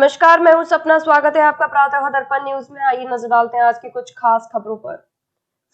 नमस्कार, मैं हूं सपना। स्वागत है आपका प्रातः दर्पण न्यूज में। आइए नजर डालते हैं आज की कुछ खास खबरों पर।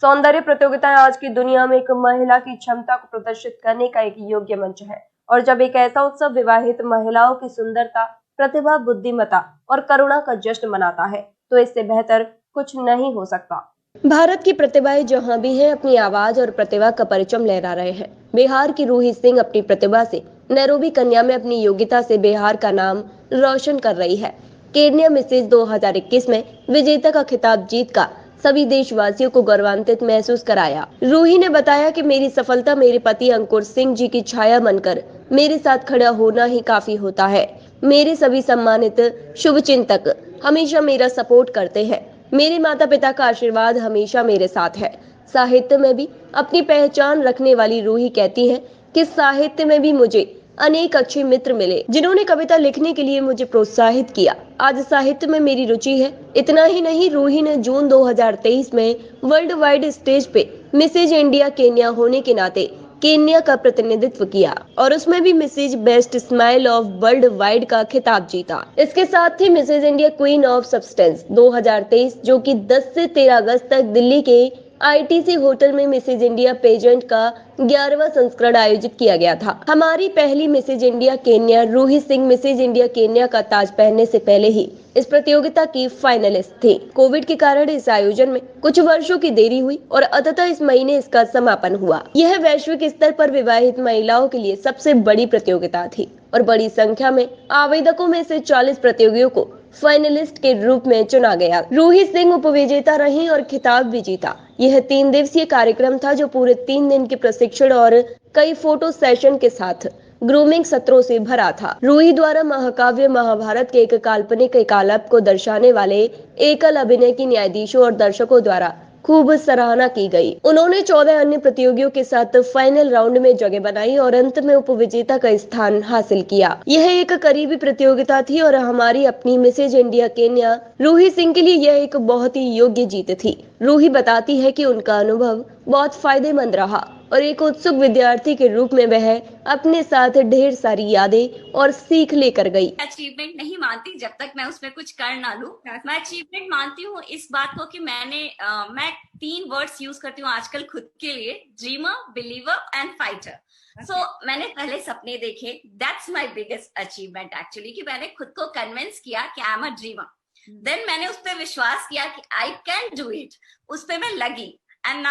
सौंदर्य प्रतियोगिताएं आज की दुनिया में एक महिला की क्षमता को प्रदर्शित करने का एक योग्य मंच है, और जब एक ऐसा उत्सव विवाहित महिलाओं की सुंदरता, प्रतिभा, बुद्धिमत्ता और करुणा का जश्न मनाता है, तो इससे बेहतर कुछ नहीं हो सकता। भारत की प्रतिभाएं जहां भी हैं, अपनी आवाज और प्रतिभा का परचम लहरा रहे हैं। बिहार की रूही सिंह अपनी प्रतिभा से नैरोबी कन्या में अपनी योग्यता से बिहार का नाम रोशन कर रही है। केन्या मिसेज 2021 में विजेता का खिताब जीत का सभी देशवासियों को गौरवान्वित महसूस कराया। रूही ने बताया कि मेरी सफलता मेरे पति अंकुर सिंह जी की छाया बनकर मेरे साथ खड़ा होना ही काफी होता है। मेरे सभी सम्मानित शुभचिंतक हमेशा मेरा सपोर्ट करते हैं। मेरे माता पिता का आशीर्वाद हमेशा मेरे साथ है। साहित्य में भी अपनी पहचान रखने वाली रूही कहती है कि साहित्य में भी मुझे अनेक अच्छे मित्र मिले, जिन्होंने कविता लिखने के लिए मुझे प्रोत्साहित किया। आज साहित्य में मेरी रुचि है। इतना ही नहीं, रूही ने जून 2023 में वर्ल्ड वाइड स्टेज पे मिसेज इंडिया केन्या होने के नाते केन्या का प्रतिनिधित्व किया, और उसमें भी Mrs best smile of world wide का खिताब जीता। इसके साथ ही Mrs India queen of substance 2023, जो कि 10 से 13 अगस्त तक दिल्ली के आईटीसी होटल में मिसेज इंडिया पेजेंट का 11वां संस्करण आयोजित किया गया था। हमारी पहली Mrs India Kenya Roohi Singh Mrs India Kenya का ताज पहनने से पहले ही इस प्रतियोगिता की फाइनलिस्ट थी। कोविड के कारण इस आयोजन में कुछ वर्षों की देरी हुई और अंततः इस महीने इसका समापन हुआ। यह वैश्विक स्तर पर विवाहित महिलाओं के लिए सबसे बड़ी प्रतियोगिता थी, और बड़ी संख्या में आवेदकों में से 40 प्रतियोगियों को फाइनलिस्ट के रूप में चुना गया। रूही सिंह उपविजेता रही और खिताब भी जीता। यह 3 दिवसीय कार्यक्रम था, जो पूरे 3 दिन के प्रशिक्षण और कई फोटो सेशन के साथ ग्रूमिंग सत्रों से भरा था। रूही द्वारा महाकाव्य महाभारत के एक काल्पनिक एकालाप को दर्शाने वाले एकल अभिनय की न्यायाधीशों और दर्शकों द्वारा खूब सराहना की गई। उन्होंने 14 अन्य प्रतियोगियों के साथ फाइनल राउंड में जगह बनाई और अंत में उपविजेता का स्थान हासिल किया। यह एक करीबी प्रतियोगिता थी, और हमारी अपनी Mrs India Kenya Roohi Singh के लिए यह एक बहुत ही योग्य जीत थी। रूही बताती है कि उनका अनुभव बहुत फायदेमंद रहा, और एक उत्सुक विद्यार्थी के रूप में वह अपने साथ ढेर सारी यादें और सीख लेकर गई। अचीवमेंट नहीं मानती जब तक मैं उसमें कुछ कर ना लूं। मैं अचीवमेंट मानती हूँ इस बात को कि मैं 3 वर्ड्स यूज करती हूँ आजकल खुद के लिए: dreamer, believer and fighter. So मैंने पहले सपने देखे। That's my biggest achievement actually, कि मैंने खुद को कन्विंस किया कि I am a dreamer. Then मैंने उस पर विश्वास किया कि आई कैन डू इट। उस पर मैं लगी, and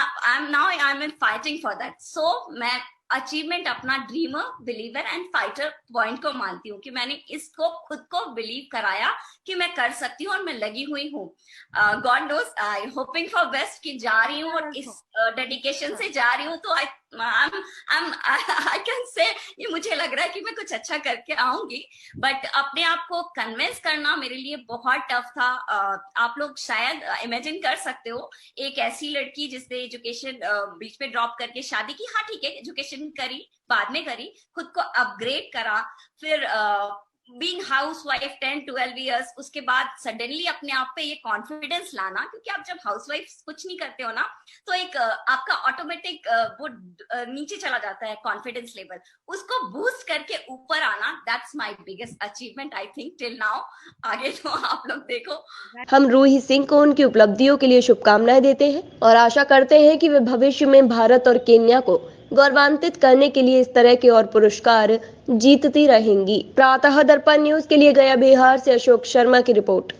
now I am fighting for that. So मैं अचीवमेट अपना dreamer, believer and fighter point को मानती हूँ कि मैंने इसको खुद को बिलीव कराया कि मैं कर सकती हूँ, और मैं लगी हुई हूँ। God knows, I hoping for best कि जा रही हूँ, और इस डेडिकेशन से जा रही हूँ। तो आई कैन से ये मुझे लग रहा है कि मैं कुछ अच्छा करके आऊंगी। बट अपने आप को कन्विंस करना मेरे लिए बहुत टफ था। आप लोग शायद इमेजिन कर सकते हो, एक ऐसी लड़की जिसने एजुकेशन बीच में ड्रॉप करके शादी की। हाँ ठीक है, एजुकेशन करी, बाद में करी, खुद को अपग्रेड करा, फिर बीइंग हाउसवाइफ 10-12 इयर्स, उसके बाद सडनली अपने आप पे ये कॉन्फिडेंस लाना, क्योंकि आप जब हाउसवाइफ कुछ नहीं करते हो ना, तो एक आपका ऑटोमेटिक वो नीचे चला जाता है कॉन्फिडेंस लेवल। उसको बूस्ट करके ऊपर आना, that's my biggest achievement I think till now. आगे तो आप लोग देखो। हम रूही सिंह को उनकी उपलब्धियों के लिए शुभकामनाएं देते हैं, और आशा करते हैं कि वे भविष्य में भारत और केन्या को गौरवान्वित करने के लिए इस तरह के और पुरस्कार जीतती रहेंगी। प्रातः दर्पण न्यूज के लिए गया बिहार से अशोक शर्मा की रिपोर्ट।